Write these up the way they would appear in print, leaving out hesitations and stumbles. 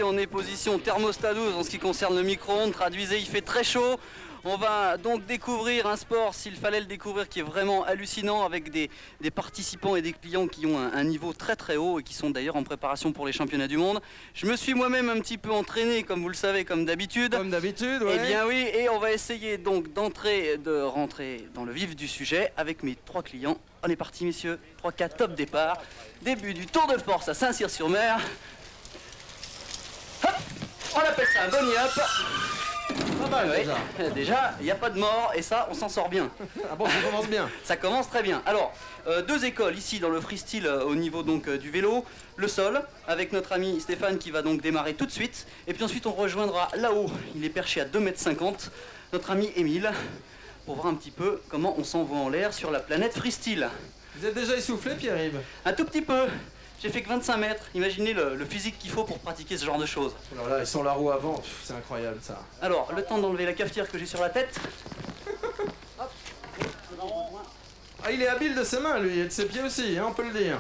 On est position thermostat 12 en ce qui concerne le micro-ondes. Traduisez, il fait très chaud. On va donc découvrir un sport, s'il fallait le découvrir, qui est vraiment hallucinant, avec des participants et des clients qui ont un niveau très très haut et qui sont d'ailleurs en préparation pour les championnats du monde. Je me suis moi-même un petit peu entraîné, comme vous le savez, comme d'habitude. Comme d'habitude, ouais. Eh bien oui, et on va essayer donc de rentrer dans le vif du sujet avec mes 3 clients. On est parti, messieurs. 3-4, top départ. Début du Tour de Force à Saint-Cyr-sur-Mer. Hop, on appelle ça un bunny up. Pas mal, oui, déjà, il n'y a pas de mort et ça, on s'en sort bien. Ah bon, ça commence bien. Ça commence très bien. Alors, 2 écoles ici dans le freestyle au niveau donc du vélo. Le sol, avec notre ami Stéphane qui va donc démarrer tout de suite. Et puis ensuite, on rejoindra là-haut, il est perché à 2,50 m, notre ami Émile, pour voir un petit peu comment on s'envoie en l'air sur la planète freestyle. Vous êtes déjà essoufflé, Pierre-Yves? Un tout petit peu. J'ai fait que 25 mètres. Imaginez le physique qu'il faut pour pratiquer ce genre de choses. Alors là, ils sont la roue avant, c'est incroyable ça. Alors, le temps d'enlever la cafetière que j'ai sur la tête. Hop. Ah, il est habile de ses mains, lui, et de ses pieds aussi, hein, on peut le dire.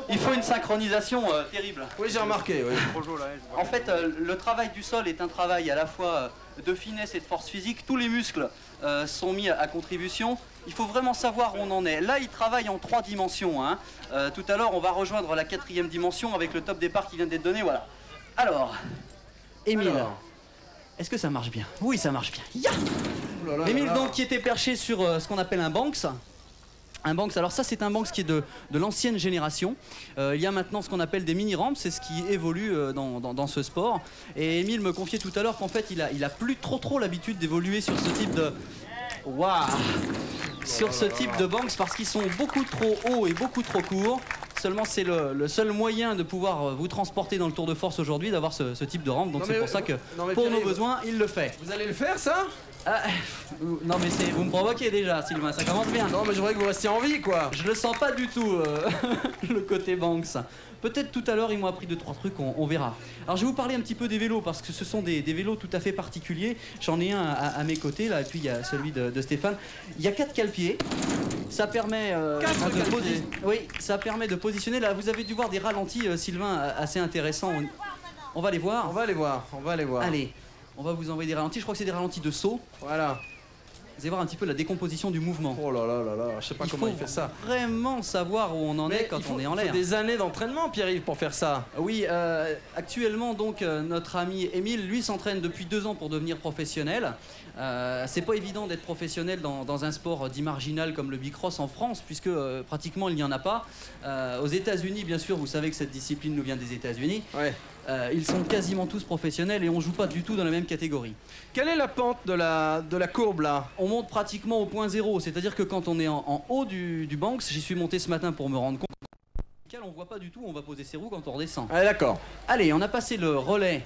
Il faut une synchronisation terrible. Oui, j'ai remarqué, oui. En fait, le travail du sol est un travail à la fois de finesse et de force physique. Tous les muscles sont mis à contribution. Il faut vraiment savoir où on en est. Là, il travaille en 3 dimensions. Hein. Tout à l'heure, on va rejoindre la 4e dimension avec le top départ qui vient d'être donné. Voilà. Alors, Émile, est-ce que ça marche bien? Oui, ça marche bien. Yeah. Émile, donc, qui était perché sur ce qu'on appelle un Banks. Un Banks, alors ça c'est un Banks qui est de l'ancienne génération. Il y a maintenant ce qu'on appelle des mini-rampes, c'est ce qui évolue dans ce sport. Et Émile me confiait tout à l'heure qu'en fait il a plus trop l'habitude d'évoluer sur ce type de... Waouh! Sur ce type de Banks parce qu'ils sont beaucoup trop hauts et beaucoup trop courts. Seulement c'est le seul moyen de pouvoir vous transporter dans le Tour de Force aujourd'hui, d'avoir ce type de rampe. Donc c'est pour ça que pour nos besoins, il le fait. Vous allez le faire ça? Non mais vous me provoquez déjà, Sylvain, ça commence bien. Non mais je voudrais que vous restiez en vie, quoi. Je le sens pas du tout, le côté Banks. Peut-être tout à l'heure, ils m'ont appris 2-3 trucs, on verra. Alors je vais vous parler un petit peu des vélos, parce que ce sont des vélos tout à fait particuliers. J'en ai un à mes côtés, là, et puis il y a celui de Stéphane. Il y a 4 cale-pieds. Ça permet, ça permet de positionner. Là, vous avez dû voir des ralentis, Sylvain, assez intéressants. On va les voir. On va les voir. Allez, on va vous envoyer des ralentis. Je crois que c'est des ralentis de saut. Voilà. Vous allez voir un petit peu la décomposition du mouvement. Oh là là là là, je sais pas comment il fait ça. Il faut vraiment savoir où on en est quand on est en l'air. Il faut des années d'entraînement, Pierre-Yves, pour faire ça. Oui, actuellement, donc, notre ami Émile, lui, s'entraîne depuis 2 ans pour devenir professionnel. C'est pas évident d'être professionnel dans un sport dit marginal comme le bicross en France, puisque pratiquement il n'y en a pas. Aux États-Unis, bien sûr, vous savez que cette discipline nous vient des États-Unis. Ouais. Ils sont quasiment tous professionnels et on joue pas du tout dans la même catégorie. Quelle est la pente de la courbe là? On monte pratiquement au point zéro, c'est-à-dire que quand on est en haut du Banks, j'y suis monté ce matin pour me rendre compte, on voit pas du tout, on va poser ses roues quand on redescend. Ah d'accord. Allez, on a passé le relais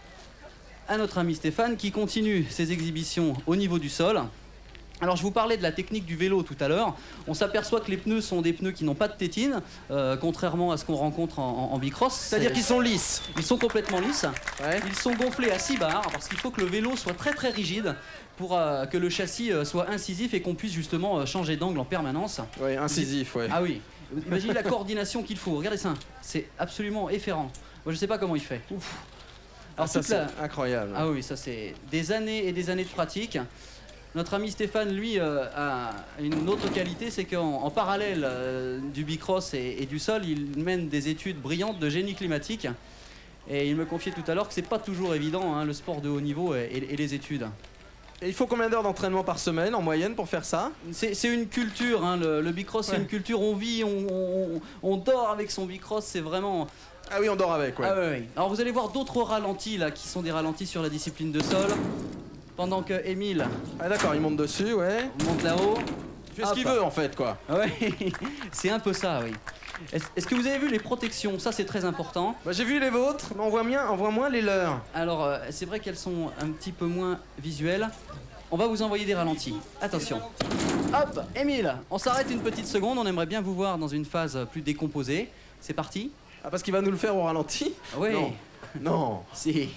à notre ami Stéphane qui continue ses exhibitions au niveau du sol. Alors je vous parlais de la technique du vélo tout à l'heure. On s'aperçoit que les pneus sont des pneus qui n'ont pas de tétine, contrairement à ce qu'on rencontre en bicross. C'est-à-dire qu'ils sont lisses. Ils sont complètement lisses. Ouais. Ils sont gonflés à 6 bars parce qu'il faut que le vélo soit très rigide pour que le châssis soit incisif et qu'on puisse justement changer d'angle en permanence. Oui, incisif, ouais. Ah oui. Imaginez la coordination qu'il faut. Regardez ça. C'est absolument effarant. Moi je sais pas comment il fait. Ouf. Alors ça c'est incroyable. Ah oui, ça c'est des années et des années de pratique. Notre ami Stéphane, lui, a une autre qualité, c'est qu'en parallèle du bicross et du sol, il mène des études brillantes de génie climatique. Et il me confiait tout à l'heure que c'est pas toujours évident, hein, le sport de haut niveau et les études. Et il faut combien d'heures d'entraînement par semaine en moyenne pour faire ça? C'est une culture, hein, le bicross c'est une culture, on vit, on dort avec son bicross, c'est vraiment... Ah oui, on dort avec, ouais. Ah oui. Alors vous allez voir d'autres ralentis là, qui sont des ralentis sur la discipline de sol. Pendant que Émile... Ah d'accord, il monte dessus, ouais. Monte là-haut. Il fait ce qu'il veut en fait, quoi. Oui, c'est un peu ça, oui. Est-ce que vous avez vu les protections? Ça, c'est très important. Bah, j'ai vu les vôtres, mais on voit moins les leurs. Alors, c'est vrai qu'elles sont un petit peu moins visuelles. On va vous envoyer des ralentis. Attention. Hop, Émile, on s'arrête une petite seconde. On aimerait bien vous voir dans une phase plus décomposée. C'est parti. Ah, parce qu'il va nous le faire au ralenti? Oui. Non. Non. Si.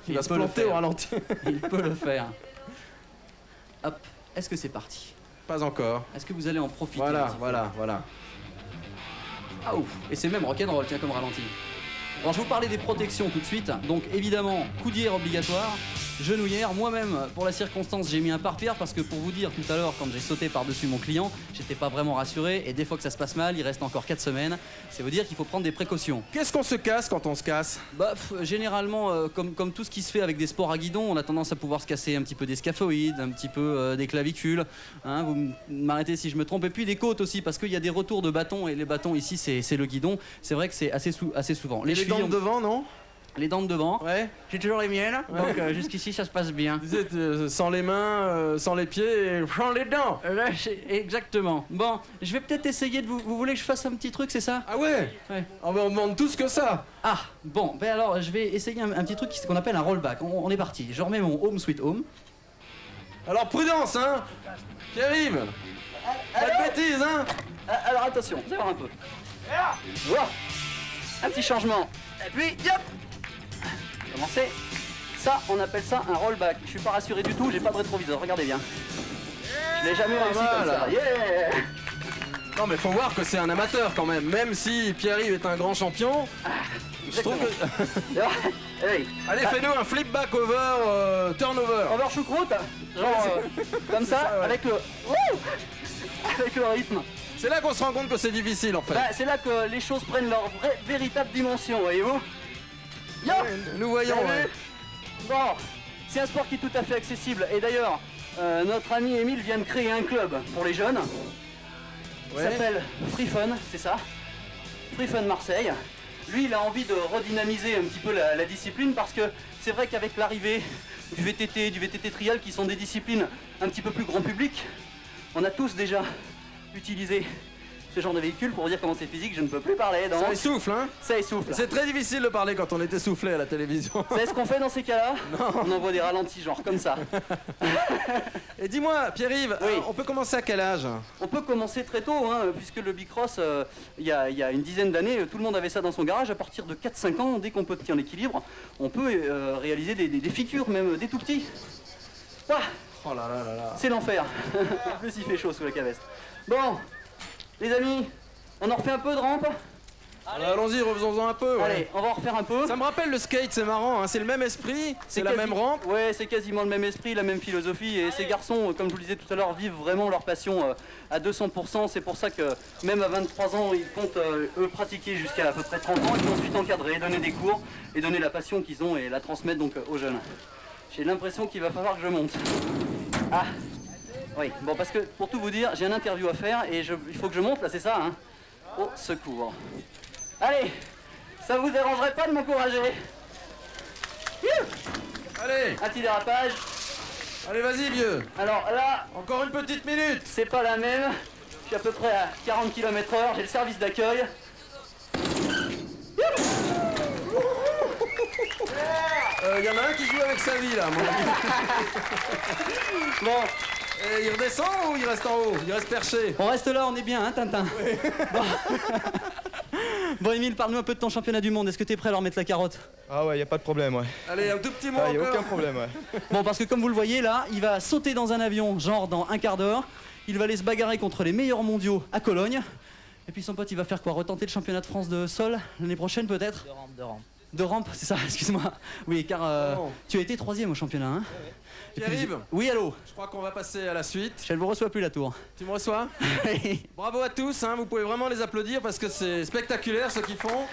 Il va se planter au ralenti. Il peut le faire. Hop, est-ce que c'est parti? Pas encore. Est-ce que vous allez en profiter? Voilà. Ah ouf. Et c'est même rock'n'roll, tiens, comme ralenti. Alors je vous parlais des protections tout de suite, donc évidemment coudière obligatoire, genouillère. Moi-même pour la circonstance j'ai mis un pare-pierre parce que pour vous dire tout à l'heure quand j'ai sauté par-dessus mon client, j'étais pas vraiment rassuré et des fois que ça se passe mal, il reste encore 4 semaines, ça veut dire qu'il faut prendre des précautions. Qu'est-ce qu'on se casse quand on se casse? Bah généralement comme tout ce qui se fait avec des sports à guidon, on a tendance à pouvoir se casser un petit peu des scaphoïdes, un petit peu des clavicules, hein, vous m'arrêtez si je me trompe, et puis des côtes aussi parce qu'il y a des retours de bâtons et les bâtons ici c'est le guidon, c'est vrai que c'est assez souvent. Les dents de devant, non? Les dents de devant. Ouais. J'ai toujours les miennes, donc jusqu'ici ça se passe bien. Vous êtes sans les mains, sans les pieds et sans les dents. Exactement. Bon, je vais peut-être essayer de vous voulez que je fasse un petit truc, c'est ça? Ah ouais? Ouais. On demande tous que ça. Ah, bon, ben alors je vais essayer un petit truc qu'on appelle un rollback. On est parti. Je remets mon home sweet home. Alors prudence, hein. Pierre-Yves. Pas de bêtises, hein. Alors attention, vous allez voir un peu. Voilà. Un petit changement. Et puis, hop. Commencez. Ça, on appelle ça un rollback. Je suis pas rassuré du tout, j'ai pas de rétroviseur, regardez bien. Je l'ai jamais réussi comme ça. Yeah. Non mais faut voir que c'est un amateur quand même si Pierre-Yves est un grand champion. Je trouve que... Hey. Allez, fais-nous un flip back over turnover. Over choucroute, genre comme ça, ouais. avec le... avec le rythme. C'est là qu'on se rend compte que c'est difficile en fait. Bah, c'est là que les choses prennent leur véritable dimension, voyez-vous. Yo, nous voyons. Ouais. Bon, c'est un sport qui est tout à fait accessible. Et d'ailleurs, notre ami Émile vient de créer un club pour les jeunes. Il s'appelle Free Fun, c'est ça. Free Fun Marseille. Lui, il a envie de redynamiser un petit peu la discipline parce que c'est vrai qu'avec l'arrivée du VTT trial, qui sont des disciplines un petit peu plus grand public, on a tous déjà utilisé ce genre de véhicule. Pour dire comment c'est physique, je ne peux plus parler. Donc... Ça essouffle, hein? Ça essouffle. C'est très difficile de parler quand on est essoufflé à la télévision. C'est ce qu'on fait dans ces cas-là? On envoie des ralentis, genre comme ça. Et dis-moi, Pierre-Yves, oui. On peut commencer à quel âge? On peut commencer très tôt, hein, puisque le bicross, il y a une dizaine d'années, tout le monde avait ça dans son garage. À partir de 4-5 ans, dès qu'on peut tenir l'équilibre, on peut réaliser des figures, même des tout petits. Ouah, oh là là là là. C'est l'enfer. En plus, il fait chaud sous la caveste. Bon, les amis, on en refait un peu de rampe? Allons-y, refaisons-en un peu. Ouais. Allez, on va en refaire un peu. Ça me rappelle le skate, c'est marrant, hein, c'est le même esprit, c'est la même rampe. Ouais, c'est quasiment le même esprit, la même philosophie. Et ces garçons, comme je vous le disais tout à l'heure, vivent vraiment leur passion à 200%. C'est pour ça que même à 23 ans, ils comptent eux pratiquer jusqu'à peu près 30 ans et puis ensuite encadrer, donner des cours et donner la passion qu'ils ont et la transmettre donc aux jeunes. J'ai l'impression qu'il va falloir que je monte. Ah, oui, bon, parce que pour tout vous dire, j'ai une interview à faire et il faut que je monte là, c'est ça, hein? Au secours. Allez, ça vous dérangerait pas de m'encourager? Allez, un petit dérapage. Allez, vas-y, vieux. Alors là, encore une petite minute. C'est pas la même. Je suis à peu près à 40 km/h. J'ai le service d'accueil. Y en a un qui joue avec sa vie là, mon ami. Bon. Et il redescend ou il reste en haut? Il reste perché? On reste là, on est bien, hein, Tintin? Oui. Bon, Émile, parle-nous un peu de ton championnat du monde. Est-ce que tu es prêt à leur mettre la carotte? Ah ouais, y a pas de problème, ouais. Allez, un tout petit mot Y a encore. aucun problème, ouais. Bon, parce que comme vous le voyez là, il va sauter dans un avion, genre dans un quart d'heure. Il va aller se bagarrer contre les meilleurs mondiaux à Cologne. Et puis son pote, il va faire quoi? Retenter le championnat de France de sol l'année prochaine peut-être? De rampe. De rampe, c'est ça, excuse-moi. Oui, car tu as été 3e au championnat, hein? Pierre-Yves. Oui, allô? Je crois qu'on va passer à la suite. Je ne vous reçois plus la tour. Tu me reçois? Bravo à tous, hein, vous pouvez vraiment les applaudir parce que c'est spectaculaire ce qu'ils font.